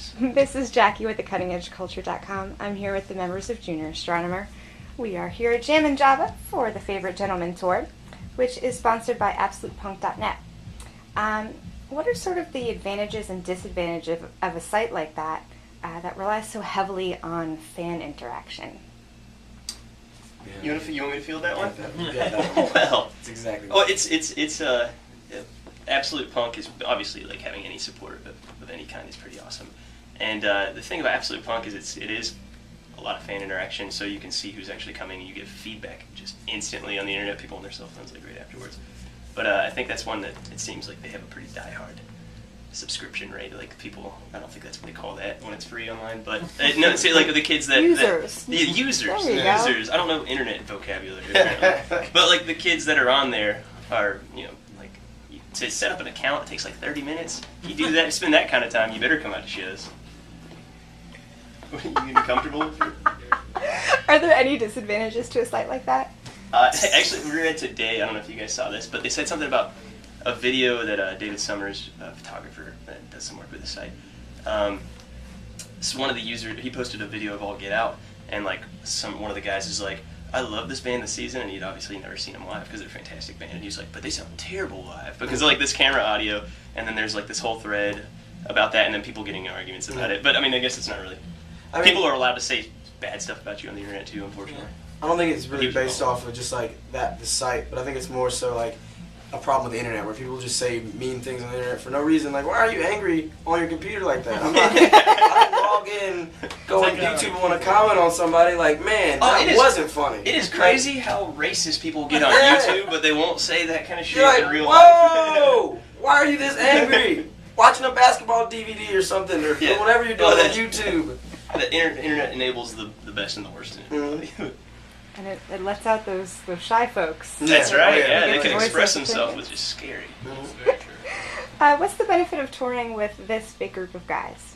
Yes. This is Jackie with thecuttingedgeculture.com. I'm here with the members of Junior Astronomer. We are here at Jammin Java for the Favorite Gentleman Tour, which is sponsored by AbsolutePunk.net. What are sort of the advantages and disadvantages of a site like that that relies so heavily on fan interaction? Yeah. You want me to field that one? Yeah, that one. Well, it's exactly. Oh, it's Absolute Punk is obviously like having any support of any kind is pretty awesome. And the thing about Absolute Punk is it is a lot of fan interaction, so you can see who's actually coming and you get feedback just instantly on the internet. People on their cell phones like right afterwards. But I think that's one that it seems like they have a pretty diehard subscription rate. Like people, I don't think that's what they call that when it's free online. But no, say like the kids that users. Users. I don't know internet vocabulary apparently. But like the kids that are on there are like to set up an account. It takes like 30 minutes. If you do that, spend that kind of time, you better come out to shows. You gonna be comfortable with it? Are there any disadvantages to a site like that? Actually, we read today, I don't know if you guys saw this, but they said something about a video that David Summers, a photographer that does some work with the site, so one of the users, he posted a video of All Get Out, and like one of the guys is like, I love this band this season, and he'd obviously never seen them live because they're a fantastic band, and he's like, but they sound terrible live because of like this camera audio, and then there's like this whole thread about that, and then people getting in arguments about it. But I mean, I guess it's not really. People are allowed to say bad stuff about you on the internet too, unfortunately. I don't think it's really based off of just like the site, but I think it's more so like a problem with the internet where people just say mean things on the internet for no reason. Like, why are you angry on your computer like that? I'm not. I can log in, go on YouTube and want to comment on somebody. Like, man, that wasn't funny. It is crazy how racist people get on YouTube, but they won't say that kind of shit like, in real life. Why are you this angry? Watching a basketball DVD or something, or whatever you're doing on YouTube. The internet enables the best and the worst in everybody. And it lets out those shy folks. That's right, yeah. They can express themselves, which is scary. What's the benefit of touring with this big group of guys?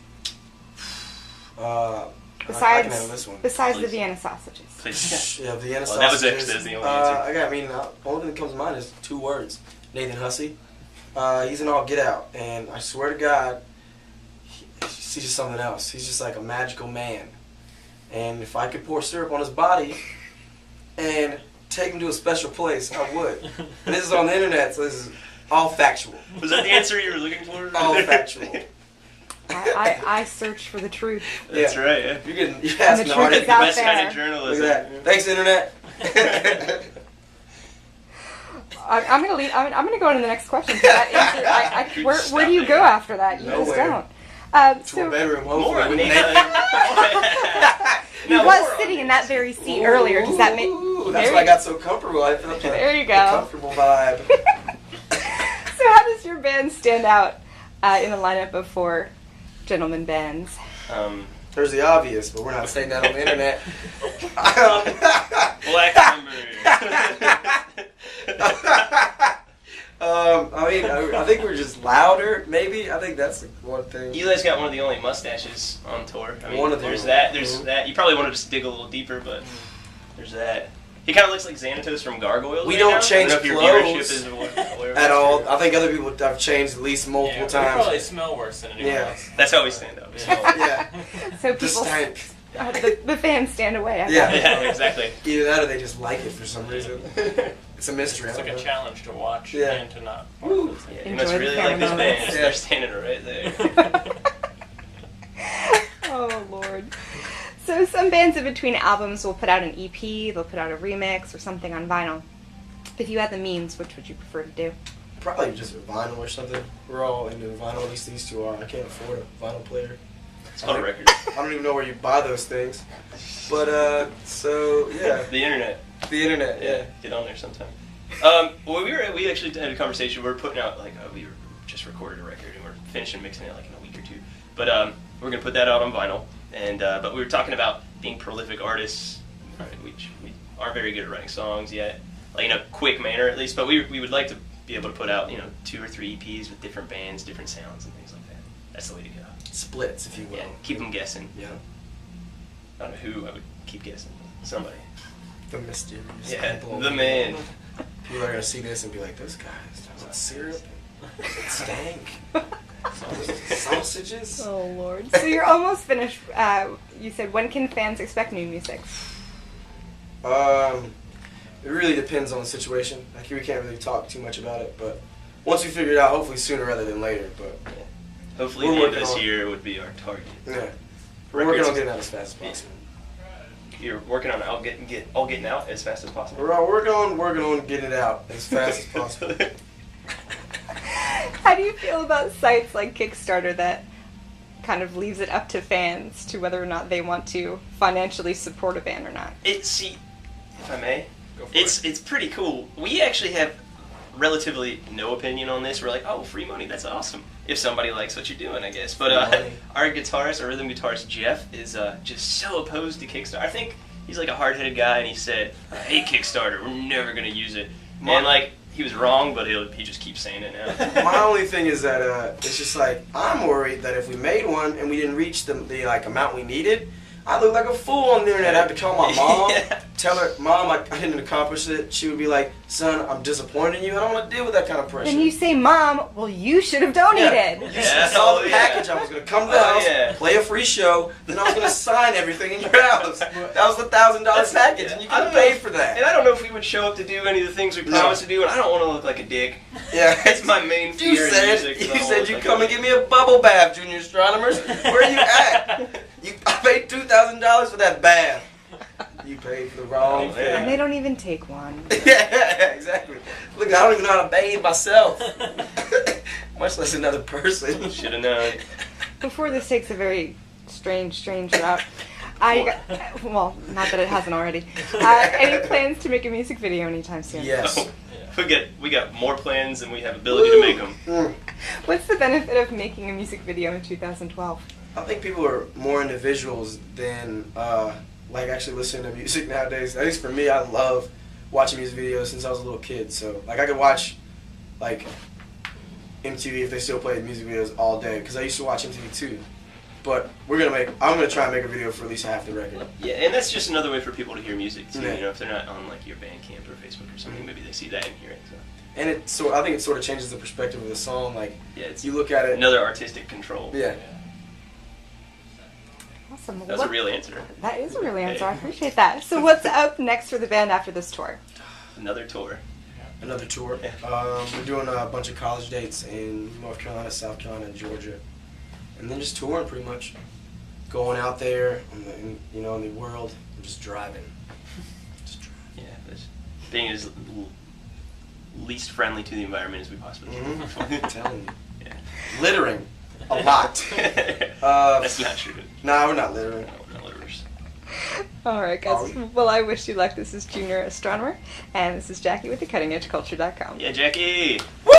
Besides the Vienna sausages. Please. Yeah, Vienna sausages. That was the only answer. The only thing that comes to mind is 2 words. Nathan Hussey. He's an All Get Out, and I swear to God, he's just something else. He's just like a magical man. And if I could pour syrup on his body and take him to a special place, I would. And this is on the internet, so this is all factual. Was that the answer you were looking for? All factual. I search for the truth. That's right, yeah. You're asking the hardest. The best kind of journalism. Look at that. Thanks, internet. I'm gonna go on to the next question. That answer, where do you go after that? You just don't. To a bedroom, hopefully. He was sitting in that very seat earlier. Does that make? That's why I got so comfortable. I felt there you go. A comfortable vibe. So how does your band stand out in the lineup of 4 gentleman bands? There's the obvious, but we're not saying that on the internet. Black I think we're just louder, maybe. I think that's the one thing. Eli's got one of the only mustaches on tour. I mean, one of them. There's that. You probably want to just dig a little deeper, but there's that. He kind of looks like Xanatos from Gargoyles. We don't change clothes at all. I think other people have changed at least multiple times. We probably smell worse than anyone else. That's how we stand up. Yeah. So people, the fans stand away. Yeah, exactly. Either that or they just like it for some reason. It's a mystery. It's like a challenge to watch and to not. Yeah, you must really like this band. They're standing right there. Oh, Lord. So some bands in between albums will put out an EP, they'll put out a remix or something on vinyl. If you had the means, which would you prefer to do? Probably just a vinyl or something. We're all into vinyl, at least these 2 are. I can't afford a vinyl player. It's called a record. I don't even know where you buy those things. But, so, yeah. The internet. The internet, yeah. Get on there sometime. Well, we actually had a conversation. We were putting out, we just recorded a record, and we're finishing mixing it, in a week or 2. But we're going to put that out on vinyl. And but we were talking about being prolific artists, which we aren't very good at writing songs yet, in a quick manner at least. But we would like to be able to put out 2 or 3 EPs with different bands, different sounds, and things like that. That's the way to go. Splits, if you will. Yeah, keep them guessing. Yeah. I don't know who I would keep guessing. Somebody. The mysterious. Yeah, the man. People are gonna see this and be like, "Those guys, was it syrup? It stank." Sausages? Oh Lord! So you're almost finished. You said, when can fans expect new music? It really depends on the situation. Like, we can't really talk too much about it, but once we figure it out, hopefully sooner rather than later. But hopefully we're the end of working this on- year would be our target. yeah, we're working on getting out as fast as possible. You're working on getting out as fast as possible. We're all working on getting it out as fast as possible. How do you feel about sites like Kickstarter that kind of leaves it up to fans to whether or not they want to financially support a band or not? See, if I may, Go for it's pretty cool. We actually have relatively no opinion on this. We're like, oh, free money, that's awesome. If somebody likes what you're doing, I guess. But our rhythm guitarist Jeff is just so opposed to Kickstarter. I think he's like a hard-headed guy, and he said, I hate Kickstarter. We're never gonna use it. And like, he was wrong, but he just keeps saying it now. My only thing is that it's just like, I'm worried that if we made one and we didn't reach the like amount we needed, I look like a fool on the internet. I have to call my mom, Yeah. tell her, Mom, I didn't accomplish it. She would be like, son, I'm disappointed in you. I don't want to deal with that kind of pressure. Then you say, Mom, well, you should have donated. You Yeah. saw the Oh, yeah. package. I was going to come to the house, yeah. play a free show, then I was going to sign everything in your house. That was the $1,000 package, and you I could don't pay know for that. And I don't know if we would show up to do any of the things we promised to do, and I don't want to look like a dick. Yeah, That's my main fear You in said music. you said you'd come and give me a bubble bath, Junior Astronomers. Where are you at? I paid $2,000 for that bath. You paid for the wrong Oh, thing. And they don't even take one. Yeah, exactly. Look, I don't even know how to bathe myself, much less another person. Should have known. Before this takes a very strange route, well, not that it hasn't already. Any plans to make a music video anytime soon? Yes. Oh, we got more plans than we have ability to make them. Mm. What's the benefit of making a music video in 2012? I think people are more into visuals than like actually listening to music nowadays. At least for me, I love watching music videos since I was a little kid. So like I could watch like MTV if they still play music videos all day because I used to watch MTV too. But I'm gonna try and make a video for at least half the record. Yeah, and that's just another way for people to hear music too. Yeah. You know, if they're not on like your Bandcamp or Facebook or something, maybe they see that and hear it. So. And I think it sort of changes the perspective of the song. Like Yeah, it's you look at it. another artistic control. Yeah. Awesome. That was a real answer. That is a real answer. I appreciate that. So what's up next for the band after this tour? Another tour. Another tour. We're doing a bunch of college dates in North Carolina, South Carolina, and Georgia, and then just touring pretty much, going out there in the world, and just driving. Yeah, just being as least friendly to the environment as we possibly can. I'm telling you, Yeah. littering a lot. That's not true. Nah, we're not littering. No, we're not litterers. All right, guys. Well, I wish you luck. This is Junior Astronomer, and this is Jackie with thecuttingedgeculture.com. Yeah, Jackie. Woo!